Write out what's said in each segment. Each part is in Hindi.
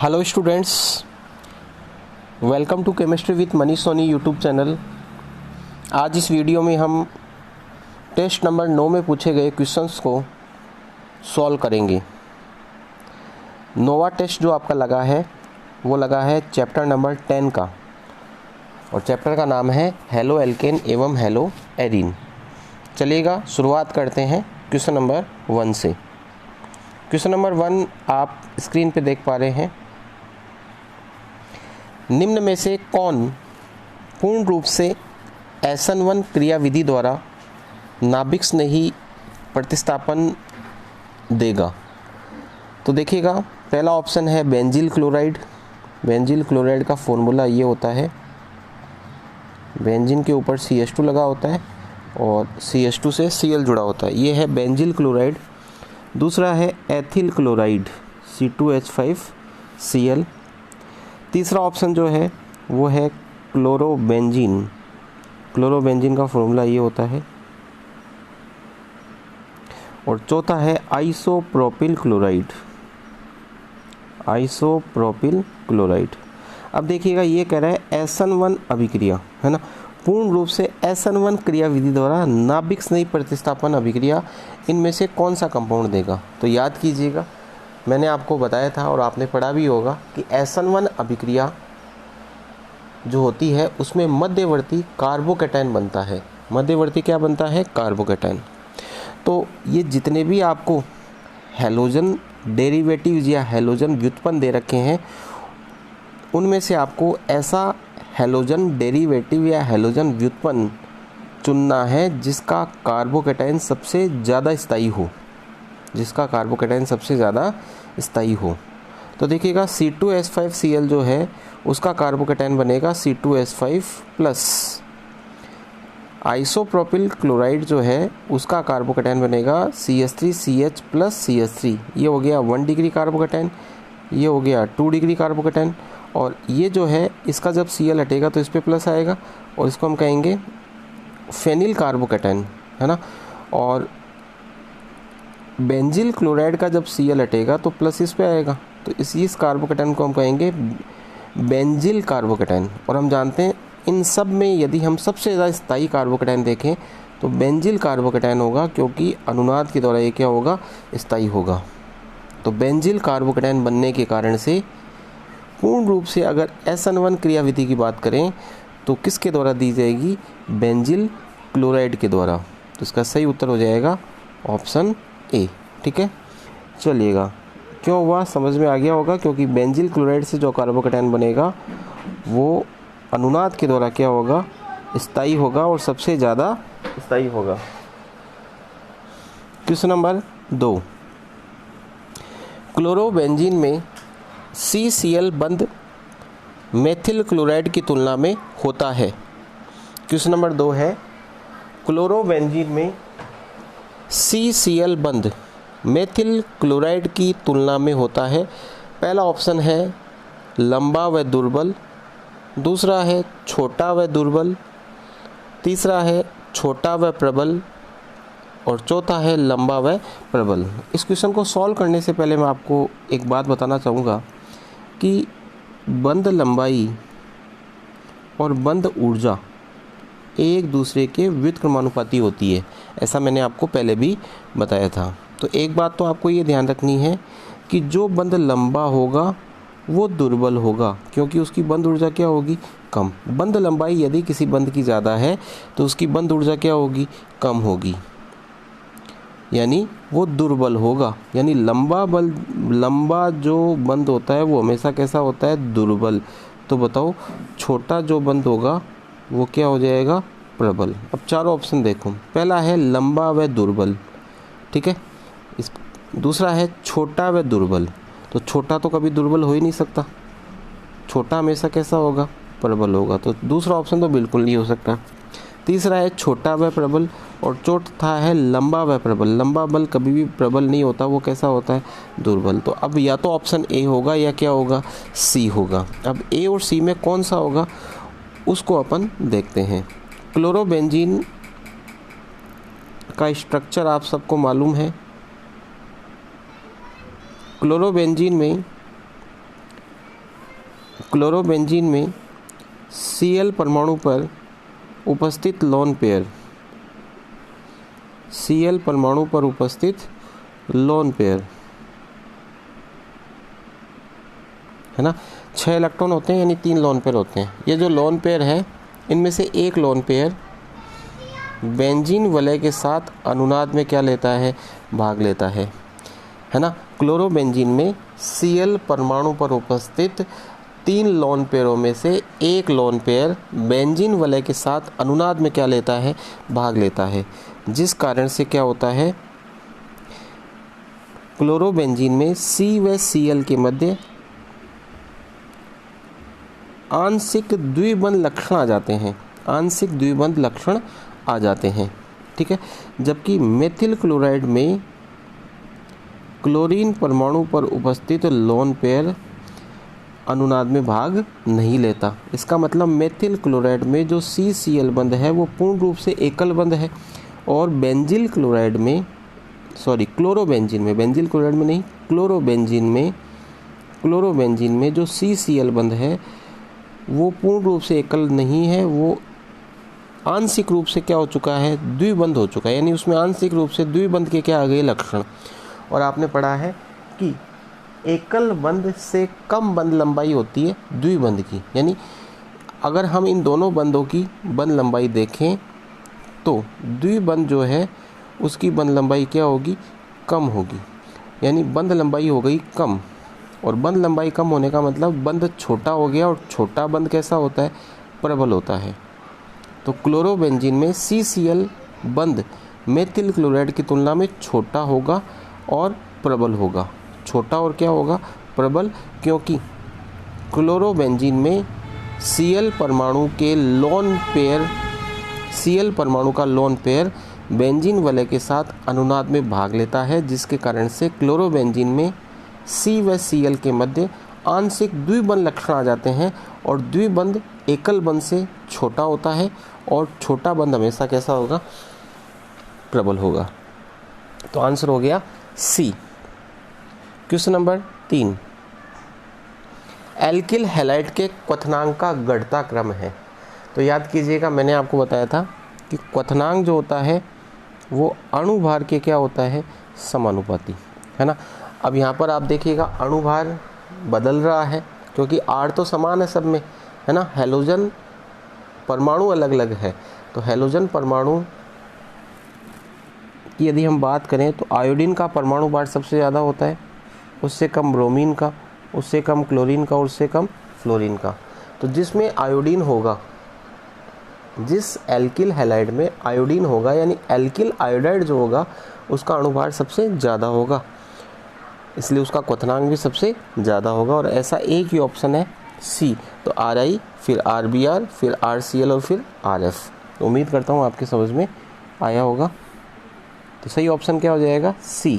Hello students, welcome to chemistry with Manish Soni YouTube channel. आज इस वीडियो में हम टेस्ट नंबर 9 में पूछे गए क्वेश्चंस को सॉल्व करेंगे। नोवा टेस्ट जो आपका लगा है वो लगा है चैप्टर नंबर 10 का, और चैप्टर का नाम है हेलो एल्केन एवं हेलो एरीन। चलिएगा शुरुआत करते हैं क्वेश्चन नंबर 1 से। क्वेश्चन नंबर 1 आप स्क्रीन पे देख पा रहे हैं। निम्न में से कौन पूर्ण रूप से SN1 क्रियाविधि द्वारा नाभिक स्नेही प्रतिस्थापन देगा? तो देखिएगा, पहला ऑप्शन है बेंजील क्लोराइड। बेंजील क्लोराइड का फॉर्मूला ये होता है, बेंजीन के ऊपर CH2 लगा होता है और CH2 से Cl जुड़ा होता है, ये है बेंजील क्लोराइड। दूसरा है एथिल क्लोराइड, C2H5Cl। तीसरा ऑप्शन जो है वो है क्लोरोबेंजीन। क्लोरोबेंजीन का फॉर्मूला ये होता है। और चौथा है आइसोप्रोपिल क्लोराइड, आइसोप्रोपिल क्लोराइड। अब देखिएगा, ये कह रहा है SN1 अभिक्रिया, है ना, पूर्ण रूप से SN1 क्रियाविधि द्वारा नाभिक स्नेही प्रतिस्थापन अभिक्रिया, इनमें से कौन सा कंपाउंड देगा? तो याद कीजिएगा, मैंने आपको बताया था और आपने पढ़ा भी होगा कि SN1 अभिक्रिया जो होती है उसमें मध्यवर्ती कार्बोकैटायन बनता है। मध्यवर्ती क्या बनता है? कार्बोकैटायन। तो ये जितने भी आपको हैलोजन डेरिवेटिव्स या हैलोजन व्युत्पन्न दे रखे हैं, उनमें से आपको ऐसा हैलोजन डेरिवेटिव या हैलोजन व्युत्पन्न चुनना है जिसका कार्बोकैटायन सबसे ज़्यादा स्थायी हो, जिसका कार्बोकैटायन सबसे ज़्यादा स्थायी हो। तो देखिएगा, C2H5Cl जो है उसका कार्बोकैटायन बनेगा C2H5 प्लस। आइसोप्रोपिल क्लोराइड जो है उसका कार्बोकैटायन बनेगा CH3CH प्लस CH3। ये हो गया 1 डिग्री कार्बोकैटायन, ये हो गया 2 डिग्री कार्बोकैटायन। और ये जो है इसका जब Cl हटेगा तो इस पर प्लस आएगा और इसको हम कहेंगे फेनिल कार्बोकैटायन, है ना। और बेंजील क्लोराइड का जब Cl हटेगा तो प्लस इस पे आएगा, तो इस कार्बोकैटायन को हम कहेंगे बेंजील कार्बोकैटायन। और हम जानते हैं इन सब में यदि हम सबसे ज़्यादा स्थायी कार्बोकैटायन देखें तो बेंजील कार्बोकैटायन होगा, क्योंकि अनुनाद के द्वारा ये क्या होगा? स्थायी होगा। तो बेंजील कार्बोकैटायन बनने के कारण से पूर्ण रूप से अगर SN1 क्रियाविधि की बात करें तो किसके द्वारा दी जाएगी? बेंजील क्लोराइड के द्वारा। तो इसका सही उत्तर हो जाएगा ऑप्शन ए। ठीक है, चलिएगा, क्यों हुआ समझ में आ गया होगा, क्योंकि बेंजील क्लोराइड से जो कार्बोकैटायन बनेगा वो अनुनाद के द्वारा क्या होगा? स्थायी होगा और सबसे ज़्यादा स्थायी होगा। क्वेश्चन नंबर 2, क्लोरोबेंजीन में CCl बंध मेथिल क्लोराइड की तुलना में होता है। क्वेश्चन नंबर 2 है, क्लोरोबेंजीन में CCl बंध मेथिल क्लोराइड की तुलना में होता है। पहला ऑप्शन है लंबा व दुर्बल, दूसरा है छोटा व दुर्बल, तीसरा है छोटा व प्रबल, और चौथा है लंबा व प्रबल। इस क्वेश्चन को सॉल्व करने से पहले मैं आपको एक बात बताना चाहूँगा कि बंध लंबाई और बंध ऊर्जा एक दूसरे के व्युत्क्रमानुपाती होती है, ऐसा मैंने आपको पहले भी बताया था। तो एक बात तो आपको ये ध्यान रखनी है कि जो बंध लंबा होगा वो दुर्बल होगा, क्योंकि उसकी बंध ऊर्जा क्या होगी? कम। बंध लंबाई यदि किसी बंध की ज़्यादा है तो उसकी बंध ऊर्जा क्या होगी? कम होगी, यानी वो दुर्बल होगा। यानी लंबा जो बंध होता है वो हमेशा कैसा होता है? दुर्बल। तो बताओ, छोटा जो बंध होगा वो क्या हो जाएगा? प्रबल। अब चारों ऑप्शन देखो, पहला है लंबा व दुर्बल, ठीक है। दूसरा है छोटा व दुर्बल, तो छोटा तो कभी दुर्बल हो ही नहीं सकता, छोटा हमेशा कैसा होगा? प्रबल होगा। तो दूसरा ऑप्शन तो बिल्कुल नहीं हो सकता। तीसरा है छोटा व प्रबल, और चौथा है लंबा व प्रबल। लंबा बल कभी भी प्रबल नहीं होता, वो कैसा होता है? दुर्बल। तो अब या तो ऑप्शन ए होगा या क्या होगा? सी होगा। अब ए और सी में कौन सा होगा उसको अपन देखते हैं। क्लोरोबेंजीन का स्ट्रक्चर आप सबको मालूम है। क्लोरोबेंजीन में क्लोरोबेंजीन में Cl परमाणु पर उपस्थित लोन पेयर, Cl परमाणु पर उपस्थित लोन पेयर है ना, 6 इलेक्ट्रॉन होते हैं यानी 3 लोन पेयर होते हैं। ये जो लोन पेयर है इनमें से एक लोन पेयर बेंजीन वलय के साथ अनुनाद में क्या लेता है, भाग लेता है ना। क्लोरोबेंजीन में Cl परमाणु पर उपस्थित 3 लोन पेयरों में से एक लोन पेयर बेंजीन वलय के साथ अनुनाद में क्या लेता है, भाग लेता है, जिस कारण से क्या होता है, क्लोरोबेंजीन में C व Cl के मध्य आंशिक द्विबंध लक्षण आ जाते हैं, आंशिक द्विबंध लक्षण आ जाते हैं, ठीक है। जबकि मेथिल क्लोराइड में क्लोरीन परमाणु पर उपस्थित लोन पेयर अनुनाद में भाग नहीं लेता। इसका मतलब मेथिल क्लोराइड में जो CCl बंध है वो पूर्ण रूप से एकल बंध है, और बेंजिल क्लोराइड में क्लोरोबेंजीन में, बेंजिल क्लोराइड में नहीं, क्लोरोबेंजीन में जो CCl बंध है वो पूर्ण रूप से एकल नहीं है, वो आंशिक रूप से क्या हो चुका है, द्विबंध हो चुका है, यानी उसमें आंशिक रूप से द्विबंध के क्या आ गए, लक्षण। और आपने पढ़ा है कि एकल बंध से कम बंध लंबाई होती है द्विबंध की, यानी अगर हम इन दोनों बंधों की बंध लंबाई देखें तो द्विबंध जो है उसकी बंध लंबाई क्या होगी, कम होगी, यानी बंध लंबाई हो गई कम। और बंध लंबाई कम होने का मतलब बंध छोटा हो गया, और छोटा बंध कैसा होता है, प्रबल होता है। तो क्लोरोबेंजीन में CCl बंध मेथिल क्लोराइड की तुलना में छोटा होगा और प्रबल होगा, छोटा और क्या होगा, प्रबल, क्योंकि क्लोरोबेंजीन में Cl परमाणु के लोन पेयर, Cl परमाणु का लोन पेयर बेंजीन वलय के साथ अनुनाद में भाग लेता है, जिसके कारण से क्लोरोबेंजीन में C व Cl के मध्य आंशिक द्विबंध लक्षण आ जाते हैं, और द्विबंध एकल बंध से छोटा होता है, और छोटा बंध हमेशा कैसा होगा, प्रबल होगा। तो आंसर हो गया C। Question number 3, alkyl halide के क्वथनांक का घटता क्रम है। तो याद कीजिएगा, मैंने आपको बताया था कि क्वथनांक जो होता है वो अणुभार के क्या होता है, समानुपाती, है ना। अब यहाँ पर आप देखिएगा अणुभार बदल रहा है, क्योंकि R तो समान है सब में, है ना। हैलोजन परमाणु अलग अलग है, तो हैलोजन परमाणु की यदि हम बात करें तो आयोडीन का परमाणु भार सबसे ज़्यादा होता है, उससे कम ब्रोमीन का, उससे कम क्लोरीन का, उससे कम फ्लोरीन का। तो जिसमें आयोडीन होगा, जिस एल्किल हैलाइड में आयोडीन होगा, यानी एल्किल आयोडाइड जो होगा उसका अणुभार सबसे ज़्यादा होगा, इसलिए उसका क्वथनांक भी सबसे ज़्यादा होगा। और ऐसा एक ही ऑप्शन है C। तो Ri, फिर RBr, फिर RCl और फिर RF। तो उम्मीद करता हूँ आपके समझ में आया होगा। तो सही ऑप्शन क्या हो जाएगा, C।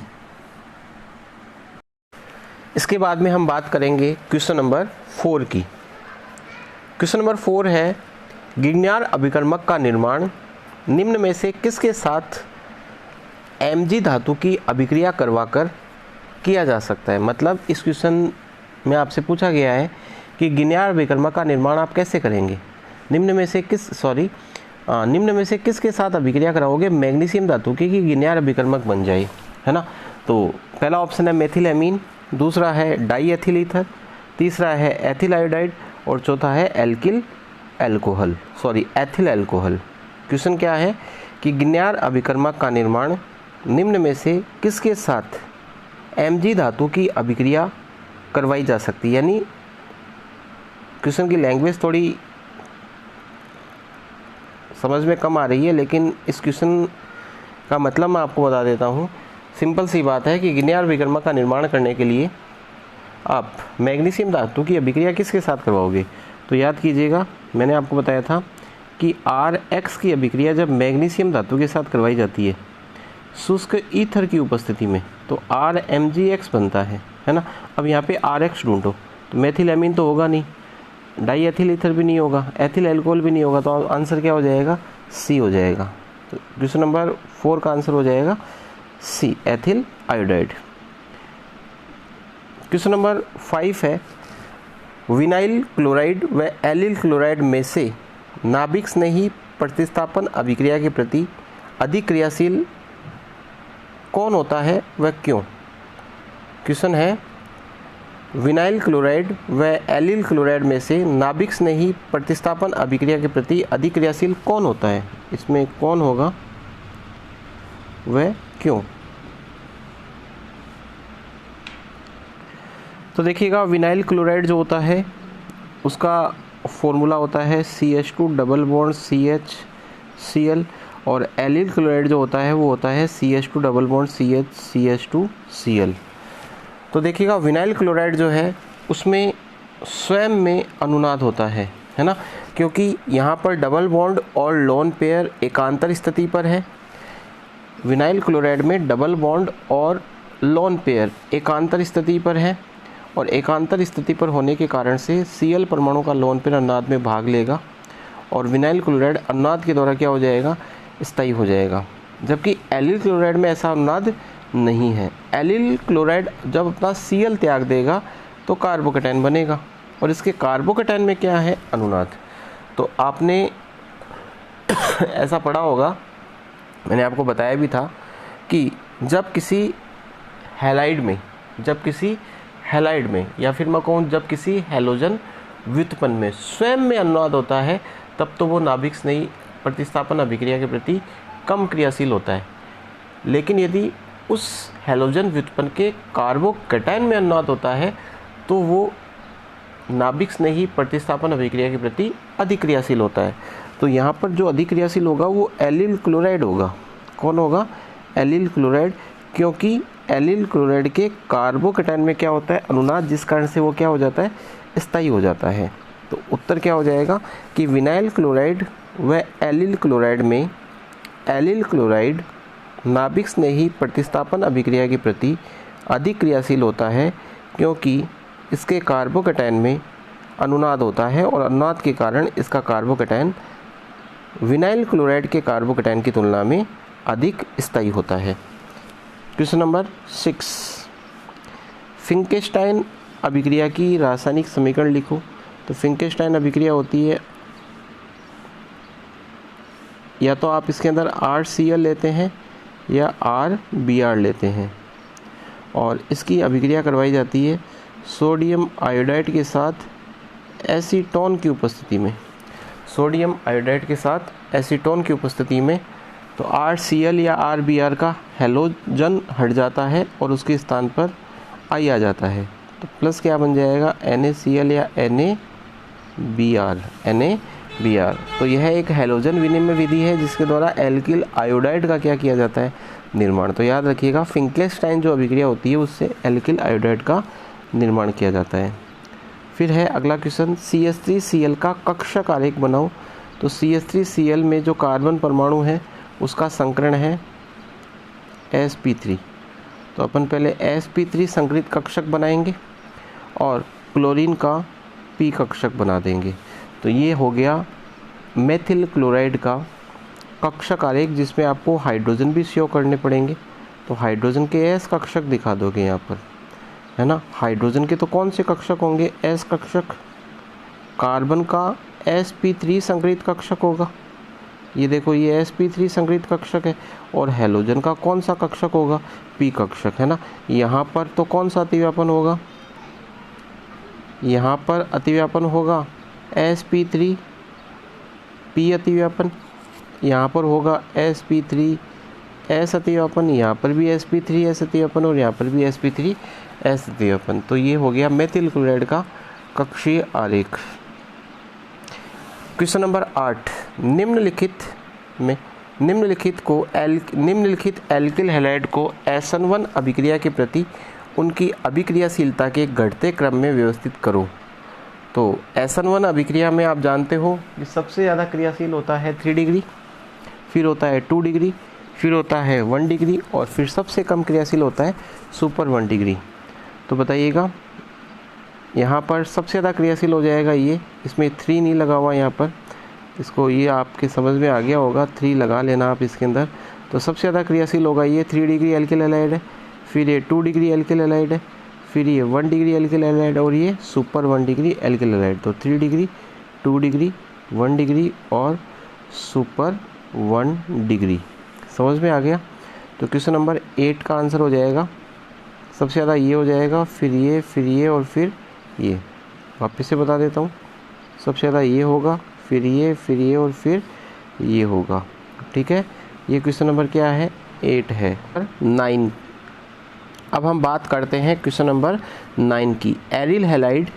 इसके बाद में हम बात करेंगे क्वेश्चन नंबर 4 की। क्वेश्चन नंबर 4 है, गिग्नार अभिकर्मक का निर्माण निम्न में से किसके साथ Mg धातु की अभिक्रिया करवाकर किया जा सकता है। मतलब इस क्वेश्चन में आपसे पूछा गया है कि गिग्नार अभिकर्मक का निर्माण आप कैसे करेंगे, निम्न में से किसके साथ अभिक्रिया कराओगे मैग्नीशियम धातु की कि गिग्नार अभिकर्मक बन जाए, है ना। तो पहला ऑप्शन है मेथिल एमीन, दूसरा है डाई एथिल ईथर, तीसरा है एथिल आयोडाइड, और चौथा है एथिल अल्कोहल। क्वेश्चन क्या है कि गिग्नार अभिकर्मक का निर्माण निम्न में से किसके साथ Mg धातु की अभिक्रिया करवाई जा सकती है। यानी क्वेश्चन की लैंग्वेज थोड़ी समझ में कम आ रही है, लेकिन इस क्वेश्चन का मतलब मैं आपको बता देता हूँ। सिंपल सी बात है कि गिग्नार अभिकर्मक का निर्माण करने के लिए आप मैग्नीशियम धातु की अभिक्रिया किसके साथ करवाओगे। तो याद कीजिएगा, मैंने आपको बताया था कि Rx की अभिक्रिया जब मैग्नीशियम धातु के साथ करवाई जाती है शुष्क ईथर की उपस्थिति में, तो RMgX बनता है ना। अब यहाँ पे Rx ढूंढो, तो मेथिल एमीन तो होगा नहीं, डाई एथिल ईथर भी नहीं होगा, एथिल अल्कोहल भी नहीं होगा, तो आंसर क्या हो जाएगा, C हो जाएगा। तो क्वेश्चन नंबर 4 का आंसर हो जाएगा C, ethyl iodide. Question number 5 है, विनाइल क्लोराइड व एलिल क्लोराइड में से नाभिक स्नेही प्रतिस्थापन अभिक्रिया के प्रति अधिक क्रियाशील कौन होता है वह क्यों? क्वेश्चन है, विनाइल क्लोराइड व एलिल क्लोराइड में से नाभिक स्नेही प्रतिस्थापन अभिक्रिया के प्रति अधिक क्रियाशील कौन होता है? इसमें कौन होगा वह क्यों? तो देखिएगा, विनाइल क्लोराइड जो होता है उसका फॉर्मूला होता है CH2 डबल बॉन्ड CHCl, और एलिल क्लोराइड जो होता है वो होता है CH2 डबल बॉन्ड CH2Cl। तो देखिएगा, विनाइल क्लोराइड जो है उसमें स्वयं में अनुनाद होता है ना, क्योंकि यहाँ पर डबल बॉन्ड और लोन पेयर एकांतर स्थिति पर है। विनाइल क्लोराइड में डबल बॉन्ड और लोन पेयर एकांतर स्थिति पर है, और एकांतर स्थिति पर होने के कारण से Cl परमाणु का लोन पेयर अनुनाद में भाग लेगा, और विनाइल क्लोराइड अनुनाद के द्वारा क्या हो जाएगा? स्थायी हो जाएगा। जबकि एलिल क्लोराइड में ऐसा अनुनाद नहीं है। एलिल क्लोराइड जब अपना Cl त्याग देगा तो कार्बोकैटायन बनेगा, और इसके कार्बोकैटायन में क्या है? अनुनाद। तो आपने ऐसा पढ़ा होगा, मैंने आपको बताया भी था कि जब किसी हैलाइड में या फिर मैं कहूँ जब किसी हैलोजन व्युत्पन्न में स्वयं में अनुनाद होता है, तब तो वो नाभिक स्नेही प्रतिस्थापन अभिक्रिया के प्रति कम क्रियाशील होता है। लेकिन यदि उस हैलोजन व्युत्पन्न के कार्बोकैटायन में अनुनाद होता है तो वो नाभिक स्नेही प्रतिस्थापन अभिक्रिया के प्रति अधिक क्रियाशील होता है। तो यहाँ पर जो अधिक क्रियाशील होगा वो एलिल क्लोराइड होगा। कौन होगा? एलिल क्लोराइड, क्योंकि एलिल क्लोराइड के कार्बोकैटायन में क्या होता है? अनुनाद, जिस कारण से वो क्या हो जाता है? स्थायी हो जाता है। तो उत्तर क्या हो जाएगा कि विनाइल क्लोराइड व एलिल क्लोराइड में एलिल क्लोराइड नाभिक स्नेही प्रतिस्थापन अभिक्रिया के प्रति अधिक क्रियाशील होता है, क्योंकि इसके कार्बोकैटायन में अनुनाद होता है, और अनुनाद के कारण इसका कार्बोकैटायन विनाइल क्लोराइड के कार्बोकैटायन की तुलना में अधिक स्थायी होता है। क्वेश्चन नंबर 6, फिंकेस्टाइन अभिक्रिया की रासायनिक समीकरण लिखो। तो फिंकेस्टाइन अभिक्रिया होती है, या तो आप इसके अंदर RCl लेते हैं या RBr लेते हैं, और इसकी अभिक्रिया करवाई जाती है सोडियम आयोडाइड के साथ एसीटोन की उपस्थिति में। सोडियम आयोडाइड के साथ एसीटोन की उपस्थिति में तो RCl या RBr का हैलोजन हट जाता है और उसके स्थान पर I आ जाता है। तो प्लस क्या बन जाएगा? NaCl या NaBr। तो यह एक हैलोजन विनिमय विधि है जिसके द्वारा एल्किल आयोडाइड का क्या किया जाता है? निर्माण। तो याद रखिएगा, फिंकेस्टाइन जो अभिक्रिया होती है उससे एल्किल आयोडाइड का निर्माण किया जाता है। फिर है अगला क्वेश्चन, CH3Cl का कक्षक आरेख बनाओ। तो CH3Cl में जो कार्बन परमाणु है उसका संकरण है sp3। तो अपन पहले sp3 संकरित कक्षक बनाएंगे और क्लोरीन का p कक्षक बना देंगे। तो ये हो गया मेथिल क्लोराइड का कक्षक आरेख, जिसमें आपको हाइड्रोजन भी शो करने पड़ेंगे। तो हाइड्रोजन के s कक्षक दिखा दोगे यहाँ पर, है ना। हाइड्रोजन के तो कौन से कक्षक होंगे? s कक्षक। कार्बन का sp3 संकरित कक्षक होगा। ये देखो, ये sp3 संकरित कक्षक है। और हैलोजन का कौन सा कक्षक होगा? p कक्षक, है ना। यहाँ पर तो कौन सा अतिव्यापन होगा? यहाँ पर अतिव्यापन होगा sp3 p अतिव्यापन, यहाँ पर होगा sp3 s अतिव्यापन, यहाँ पर भी sp3 s अतिव्यापन, और यहाँ पर भी sp3 s अतिव्यापन। तो ये हो गया मेथिल क्लोराइड का कक्षीय आरेख। क्वेश्चन नंबर 8, निम्नलिखित एल्किल हैलाइड को SN1 अभिक्रिया के प्रति उनकी अभिक्रियाशीलता के घटते क्रम में व्यवस्थित करो। तो SN1 अभिक्रिया में आप जानते हो कि सबसे ज़्यादा क्रियाशील होता है 3 डिग्री, फिर होता है 2 डिग्री, फिर होता है 1 डिग्री, और फिर सबसे कम क्रियाशील होता है सुपर 1 डिग्री। तो बताइएगा, यहाँ पर सबसे ज़्यादा क्रियाशील हो जाएगा ये, इसमें 3 नहीं लगा हुआ यहाँ पर, इसको ये आपके समझ में आ गया होगा, 3 लगा लेना आप इसके अंदर। तो सबसे ज़्यादा क्रियाशील होगा ये 3 डिग्री एल्किल हैलाइड है, फिर ये 2 डिग्री एल्किल हैलाइड है, फिर ये 1 डिग्री एल्किल हैलाइड और ये सुपर 1 डिग्री एल्किल हैलाइड। तो 3 डिग्री, 2 डिग्री, 1 डिग्री और सुपर 1 डिग्री। समझ में आ गया? तो क्वेश्चन नंबर 8 का आंसर हो जाएगा सबसे ज़्यादा ये हो जाएगा, फिर ये और फिर ये। वापस से बता देता हूँ, सबसे ज़्यादा ये होगा, फिर ये और फिर ये होगा। ठीक है, ये क्वेश्चन नंबर क्या है? 8 है। 9, अब हम बात करते हैं क्वेश्चन नंबर 9 की। एरिल हैलाइड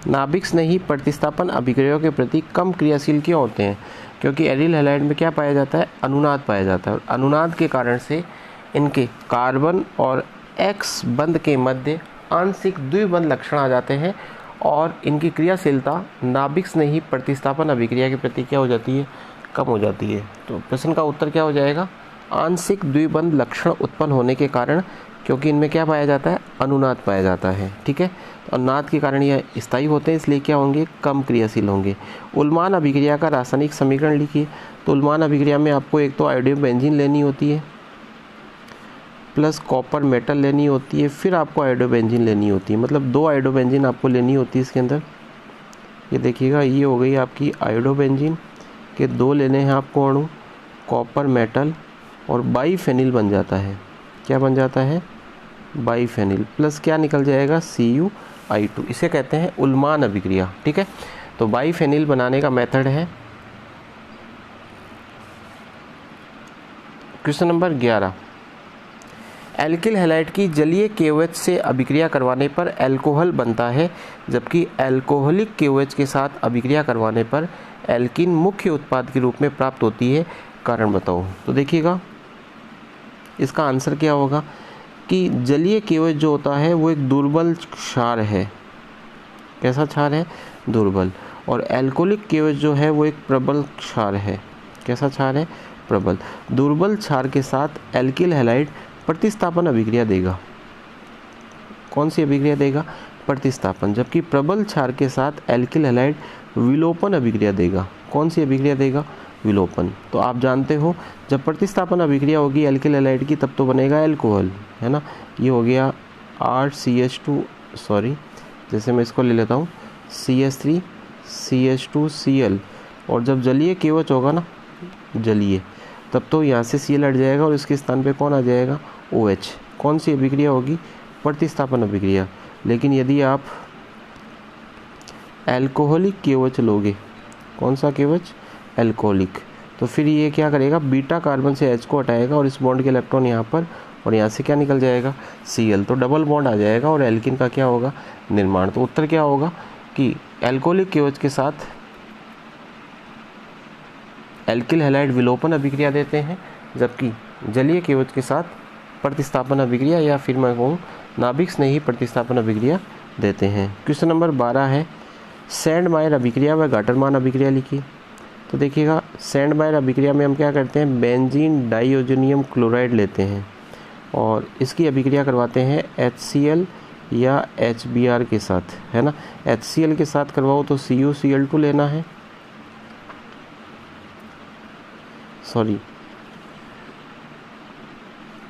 नाभिक स्नेही प्रतिस्थापन अभिक्रियाओं के प्रति कम क्रियाशील क्यों होते हैं? क्योंकि एरिल हैलाइड में क्या पाया जाता है? अनुनाद पाया जाता है, और अनुनाद के कारण से इनके कार्बन और एक्स बंध के मध्य आंशिक द्विबंध लक्षण आ जाते हैं, और इनकी क्रियाशीलता नाभिक स्नेही प्रतिस्थापन अभिक्रिया के प्रति क्या हो जाती है? कम हो जाती है। तो प्रश्न का उत्तर क्या हो जाएगा? आंशिक द्विबंध लक्षण उत्पन्न होने के कारण, क्योंकि इनमें क्या पाया जाता है? अनुनाद पाया जाता है। ठीक है, तो अनुनाद के कारण यह स्थायी होते हैं, इसलिए क्या होंगे? कम क्रियाशील होंगे। उल्मान अभिक्रिया का रासायनिक समीकरण लिखिए। तो उल्मान अभिक्रिया में आपको एक तो आयोडीन बेंजीन लेनी होती है प्लस कॉपर मेटल लेनी होती है, फिर आपको आयोडोबेंजीन लेनी होती है, मतलब 2 आयोडोबेंजीन आपको लेनी होती है इसके अंदर। ये देखिएगा, ये हो गई आपकी आयोडोबेंजीन के 2 लेने हैं आपको अणु, कॉपर मेटल और बाईफेनिल बन जाता है। क्या बन जाता है? बाईफेनिल प्लस क्या निकल जाएगा? CuI2। इसे कहते हैं उल्मान अभिक्रिया। ठीक है, तो बाईफेनिल बनाने का मेथड है। क्वेश्चन नंबर 11, एल्किल हैलाइड की जलीय KOH से अभिक्रिया करवाने पर अल्कोहल बनता है, जबकि अल्कोहलिक KOH के साथ अभिक्रिया करवाने पर एल्कीन मुख्य उत्पाद के रूप में प्राप्त होती है। कारण बताओ। तो देखिएगा, इसका आंसर क्या होगा कि जलीय KOH जो होता है वो एक दुर्बल क्षार है। कैसा क्षार है? दुर्बल। और अल्कोहलिक KOH जो है वो एक प्रबल क्षार है। कैसा क्षार है? प्रबल। दुर्बल क्षार के साथ एल्किल हैलाइड प्रतिस्थापन अभिक्रिया देगा। कौन सी अभिक्रिया देगा? प्रतिस्थापन। जबकि प्रबल क्षार के साथ एल्किल हैलाइड विलोपन अभिक्रिया देगा। कौन सी अभिक्रिया देगा? विलोपन। तो आप जानते हो, जब प्रतिस्थापन अभिक्रिया होगी एल्किल हैलाइड की, तब तो बनेगा अल्कोहल, है ना। ये हो गया RCH2, सॉरी, जैसे मैं इसको ले लेता हूँ CH3 CH2Cl, और जब जलीय KOH होगा ना, जलीय, तब तो यहाँ से Cl हट जाएगा और इसके स्थान पे कौन आ जाएगा? OH। कौन सी अभिक्रिया होगी? प्रतिस्थापन अभिक्रिया। लेकिन यदि आप अल्कोहलिक KOH लोगे, कौन सा KOH? अल्कोहलिक, तो फिर ये क्या करेगा? बीटा कार्बन से H को हटाएगा और इस बॉन्ड के इलेक्ट्रॉन यहाँ पर, और यहाँ से क्या निकल जाएगा? Cl। तो डबल बॉन्ड आ जाएगा और एल्किन का क्या होगा? निर्माण। तो उत्तर क्या होगा कि अल्कोहलिक KOH के साथ एल्किल हैलाइड विलोपन अभिक्रिया देते हैं, जबकि जलीय KOH के साथ प्रतिस्थापन अभिक्रिया, या फिर मैं कहूँ नाभिक स्नेही प्रतिस्थापन अभिक्रिया देते हैं। क्वेश्चन नंबर 12 है, सैंडमायर अभिक्रिया व गाटरमान अभिक्रिया लिखिए। तो देखिएगा, सैंडमायर अभिक्रिया में हम क्या करते हैं? बेंजीन डाइओजेनियम क्लोराइड लेते हैं और इसकी अभिक्रिया करवाते हैं HCl या HBr के साथ, है ना। HCl के साथ करवाओ तो CuCl2 लेना है, सॉरी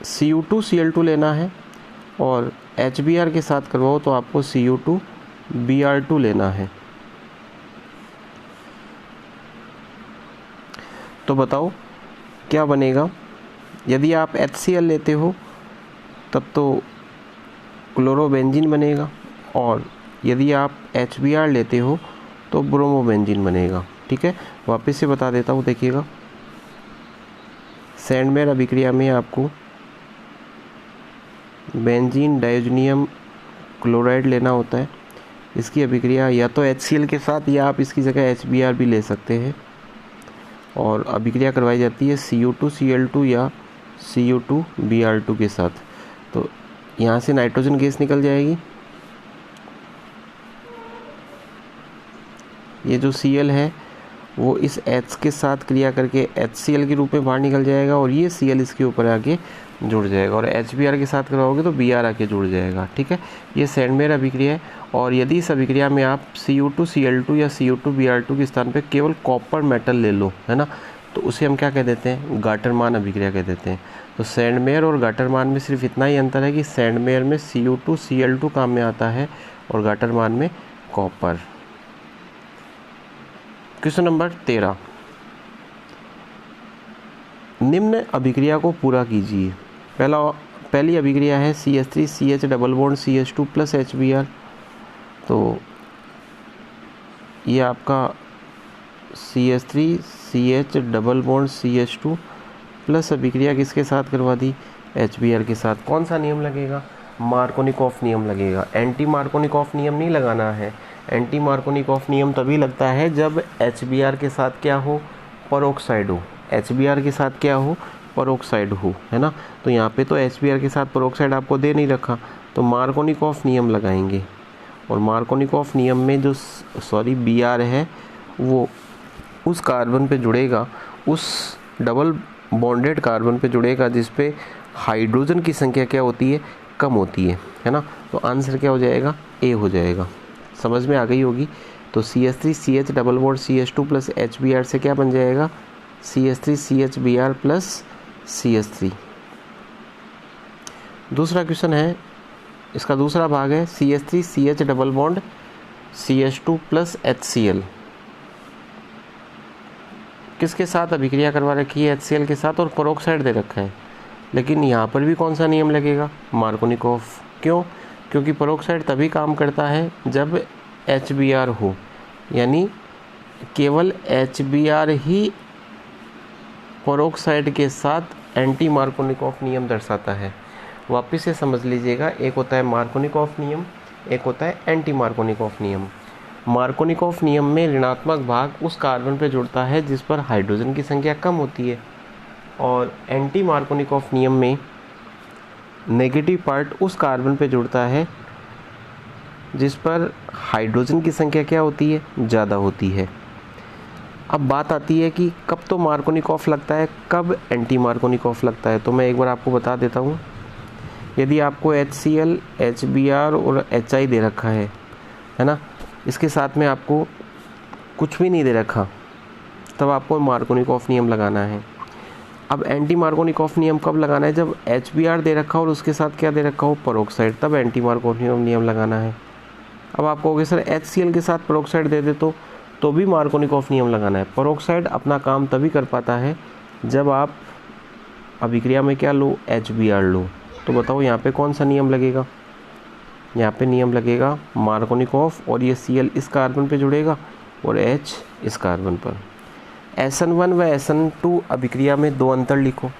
Cu2Cl2 लेना है, और HBr के साथ करवाओ तो आपको Cu2Br2 लेना है। तो बताओ क्या बनेगा? यदि आप HCl लेते हो तब तो क्लोरोबेंजीन बनेगा, और यदि आप HBr लेते हो तो ब्रोमोबेंजीन बनेगा। ठीक है, वापस से बता देता हूँ। देखिएगा, सैंडमायर अभिक्रिया में आपको बेंजीन डाइओजेनियम क्लोराइड लेना होता है। इसकी अभिक्रिया या तो HCl के साथ, या आप इसकी जगह HBr भी ले सकते हैं, और अभिक्रिया करवाई जाती है Cu2Cl2 या Cu2Br2 के साथ। तो यहाँ से नाइट्रोजन गैस निकल जाएगी, ये जो Cl है वो इस H के साथ क्रिया करके HCl के रूप में बाहर निकल जाएगा, और ये Cl इसके ऊपर आके जुड़ जाएगा, और HBr के साथ करवाओगे तो Br आके जुड़ जाएगा। ठीक है, ये सैंडमायर अभिक्रिया है। और यदि इस अभिक्रिया में आप Cu2Cl2 या Cu2Br2 के स्थान पे केवल कॉपर मेटल ले लो, है ना, तो उसे हम क्या कह देते हैं, गाटरमान अभिक्रिया कह देते हैं। तो सैंडमेयर और गाटरमान में सिर्फ इतना ही अंतर है कि सैंडमेयर में Cu2 Cl2 काम में आता है और गाटरमान में कॉपर। क्वेश्चन नंबर 13, निम्न अभिक्रिया को पूरा कीजिए। पहली अभिक्रिया है CH3CH double bond CH2 plus HBr। तो ये आपका CH3CH double bond CH2 plus अभिक्रिया किसके साथ करवा दी, HBr के साथ। कौन सा नियम लगेगा, मार्कोनिकॉफ नियम लगेगा। एंटी मार्कोनिकॉफ नियम नहीं लगाना है। एंटी मार्कोनिकॉफ नियम तभी लगता है जब HBr के साथ क्या हो, परोक्साइड हो। HBr के साथ क्या हो, परोक्साइड हो, है ना। तो यहाँ पे तो HBr के साथ परोक्साइड आपको दे नहीं रखा, तो मार्कोनिकॉफ नियम लगाएंगे। और मार्कोनिकॉफ नियम में जो Br है वो उस कार्बन पे जुड़ेगा, उस डबल बॉन्डेड कार्बन पे जुड़ेगा जिस पे हाइड्रोजन की संख्या क्या होती है, कम होती है ना। तो आंसर क्या हो जाएगा, ए हो जाएगा। समझ में आ गई होगी। तो CH3CH double bond CH2 plus HBr से क्या बन जाएगा, CH3CHBr प्लस CH3। दूसरा क्वेश्चन है, इसका दूसरा भाग है CH3CH double bond CH2 plus HCl किसके साथ अभिक्रिया करवा रखी है, HCl के साथ, और परोक्साइड दे रखा है। लेकिन यहाँ पर भी कौन सा नियम लगेगा, मार्कोनिकॉफ। क्यों, क्योंकि परोक्साइड तभी काम करता है जब HBr हो, यानी केवल HBr ही परोक्साइड के साथ एंटी मार्कोनिकॉफ नियम दर्शाता है। वापस से समझ लीजिएगा, एक होता है मार्कोनिकॉफ नियम, एक होता है एंटी मार्कोनिकॉफ नियम। मार्कोनिकॉफ नियम में ऋणात्मक भाग उस कार्बन पर जुड़ता है जिस पर हाइड्रोजन की संख्या कम होती है, और एंटी मार्कोनिकॉफ नियम में नेगेटिव पार्ट उस कार्बन पे जुड़ता है जिस पर हाइड्रोजन की संख्या क्या होती है, ज़्यादा होती है। अब बात आती है कि कब तो मार्कोनिकॉफ लगता है, कब एंटी मार्कोनिकॉफ लगता है। तो मैं एक बार आपको बता देता हूँ। यदि आपको HCl, HBr और HI दे रखा है ना, इसके साथ में आपको कुछ भी नहीं दे रखा, तब आपको मार्कोनिकॉफ नियम लगाना है। अब एंटी मार्कोनिकॉफ नियम कब लगाना है, जब HBr दे रखा हो और उसके साथ क्या दे रखा हो, परोक्साइड, तब एंटी मार्कोनिकॉफ नियम लगाना है। अब आप कहोगे सर HCl के साथ परोक्साइड दे दे तो भी मार्कोनिकॉफ नियम लगाना है। परोक्साइड अपना काम तभी कर पाता है जब आप अभिक्रिया में क्या लो, HBr लो। तो बताओ यहाँ पे कौन सा नियम लगेगा, यहाँ पे नियम लगेगा मार्कोनिकॉफ, और ये Cl इस कार्बन पे जुड़ेगा और H इस कार्बन पर। SN1 व SN2 अभिक्रिया में दो अंतर लिखो।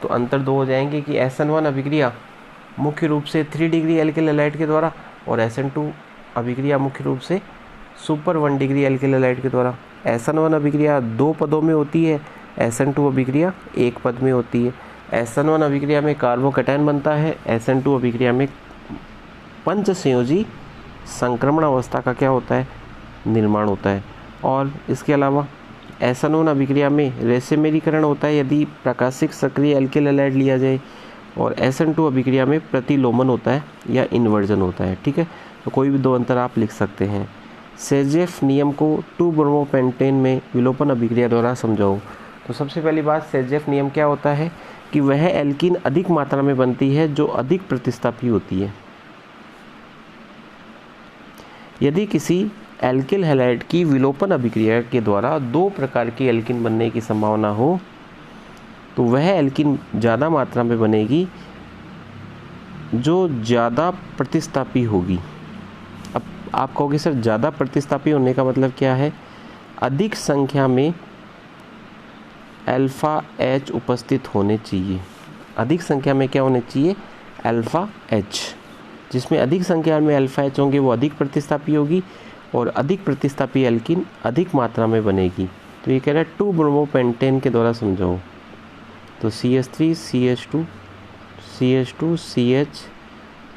तो अंतर दो हो जाएंगे कि SN1 अभिक्रिया मुख्य रूप से 3 डिग्री एल्किल हैलाइड के द्वारा, और SN2 अभिक्रिया मुख्य रूप से सुपर 1 डिग्री एल्किल हैलाइड के द्वारा। SN1 अभिक्रिया 2 पदों में होती है, SN2 अभिक्रिया 1 पद में होती है। SN1 अभिक्रिया में कार्बोकैटायन बनता है, SN2 अभिक्रिया में पंच संयोजी संक्रमण अवस्था का क्या होता है, निर्माण होता है। और इसके अलावा SN1 अभिक्रिया में रेसेमेरीकरण होता है यदि प्राकाशिक सक्रिय एल्किल हैलाइड लिया जाए, और SN2 अभिक्रिया में प्रतिलोमन होता है या इन्वर्जन होता है। ठीक है, तो कोई भी दो अंतर आप लिख सकते हैं। सेजेफ नियम को 2-ब्रोमोपेंटेन में विलोपन अभिक्रिया द्वारा समझाओ। तो सबसे पहली बात, सेजेफ नियम क्या होता है कि वह एल्कीन अधिक मात्रा में बनती है जो अधिक प्रतिस्थापी होती है। यदि किसी एल्किल हैलाइड की विलोपन अभिक्रिया के द्वारा 2 प्रकार की एल्कीन बनने की संभावना हो, तो वह एल्कीन ज़्यादा मात्रा में बनेगी जो ज़्यादा प्रतिस्थापी होगी। अब आप कहोगे सर ज़्यादा प्रतिस्थापी होने का मतलब क्या है, अधिक संख्या में अल्फ़ा H उपस्थित होने चाहिए। अधिक संख्या में क्या होने चाहिए, अल्फ़ा H। जिसमें अधिक संख्या में अल्फ़ा H होंगे वो अधिक प्रतिस्थापी होगी, और अधिक प्रतिस्थापी एल्कीन अधिक मात्रा में बनेगी। तो ये कह रहा है 2-ब्रोमोपेंटेन के द्वारा समझाओ। तो CH3 CH2 CH2 CH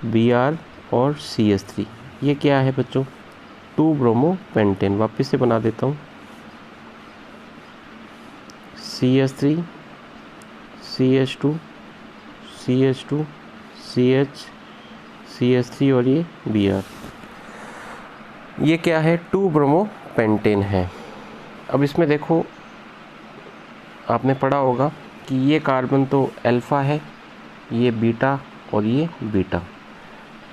Br और CH3, ये क्या है बच्चों, 2-ब्रोमोपेंटेन। वापस से बना देता हूँ, CH3 CH2 CH2 CH CH3 और ये Br, ये क्या है, 2-ब्रोमोपेंटेन है। अब इसमें देखो आपने पढ़ा होगा कि ये कार्बन तो अल्फ़ा है, ये बीटा और ये बीटा,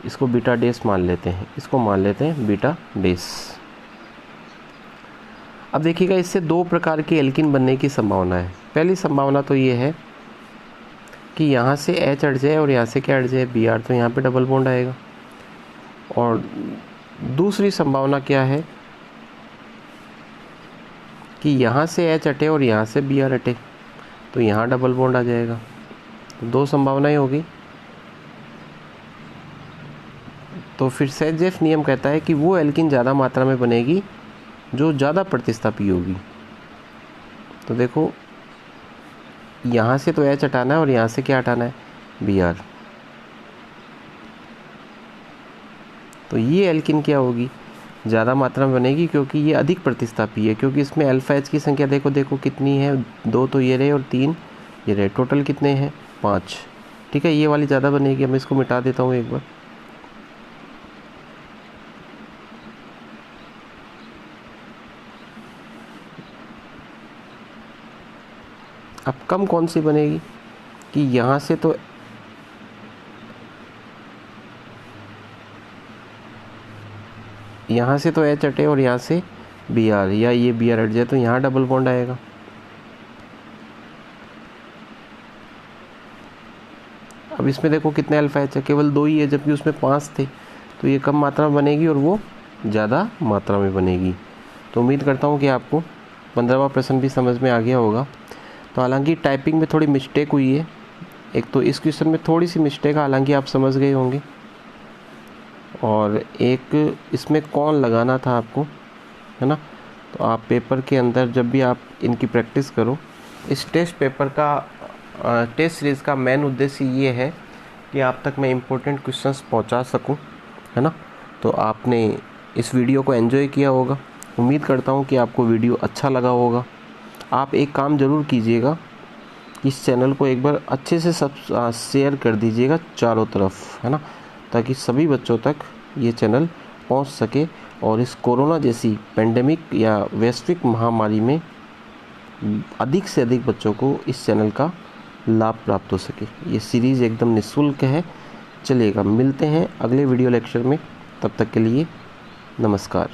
इसको बीटा डेस मान लेते हैं, इसको मान लेते हैं बीटा डेस। अब देखिएगा इससे दो प्रकार के एल्किन बनने की संभावना है। पहली संभावना तो ये है कि यहाँ से H हट जाए और यहाँ से क्या हट जाए, Br, तो यहाँ पे डबल बॉन्ड आएगा। और दूसरी संभावना क्या है कि यहाँ से H हटे और यहाँ से Br हटे, तो यहाँ डबल बॉन्ड आ जाएगा। तो दो संभावनाएं होगी। तो फिर सेजेफ नियम कहता है कि वो एल्किन ज़्यादा मात्रा में बनेगी जो ज़्यादा प्रतिस्थापी होगी। तो देखो यहाँ से तो H हटाना है और यहाँ से क्या हटाना है, Br। तो ये एल्किन क्या होगी, ज़्यादा मात्रा में बनेगी क्योंकि ये अधिक प्रतिस्थापी है, क्योंकि इसमें अल्फ़ा H की संख्या देखो कितनी है, 2 तो ये रहे और 3 ये रहे, टोटल कितने हैं, 5। ठीक है, ये वाली ज़्यादा बनेगी। मैं इसको मिटा देता हूँ एक बार। अब कम कौन सी बनेगी कि यहाँ से तो H हटे और यहाँ से Br, या ये Br हट जाए तो यहाँ डबल बॉन्ड आएगा। अब इसमें देखो कितने अल्फ़ा H है, केवल 2 ही है, जबकि उसमें 5 थे। तो ये कम मात्रा में बनेगी और वो ज़्यादा मात्रा में बनेगी। तो उम्मीद करता हूँ कि आपको 15वां प्रश्न भी समझ में आ गया होगा। तो हालांकि टाइपिंग में थोड़ी मिस्टेक हुई है, एक तो इस क्वेश्चन में थोड़ी सी मिस्टेक, हालांकि आप समझ गए होंगे। और एक इसमें कौन लगाना था आपको, है ना। तो आप पेपर के अंदर जब भी आप इनकी प्रैक्टिस करो, इस टेस्ट पेपर का टेस्ट सीरीज़ का मेन उद्देश्य ये है कि आप तक मैं इम्पोर्टेंट क्वेश्चंस पहुंचा सकूं, है ना। तो आपने इस वीडियो को एंजॉय किया होगा। उम्मीद करता हूं कि आपको वीडियो अच्छा लगा होगा। आप एक काम ज़रूर कीजिएगा, इस चैनल को एक बार अच्छे से सब शेयर कर दीजिएगा चारों तरफ, है ना, ताकि सभी बच्चों तक ये चैनल पहुंच सके और इस कोरोना जैसी पेंडेमिक या वैश्विक महामारी में अधिक से अधिक बच्चों को इस चैनल का लाभ प्राप्त हो सके। ये सीरीज़ एकदम निःशुल्क है। चलिएगा, मिलते हैं अगले वीडियो लेक्चर में। तब तक के लिए नमस्कार।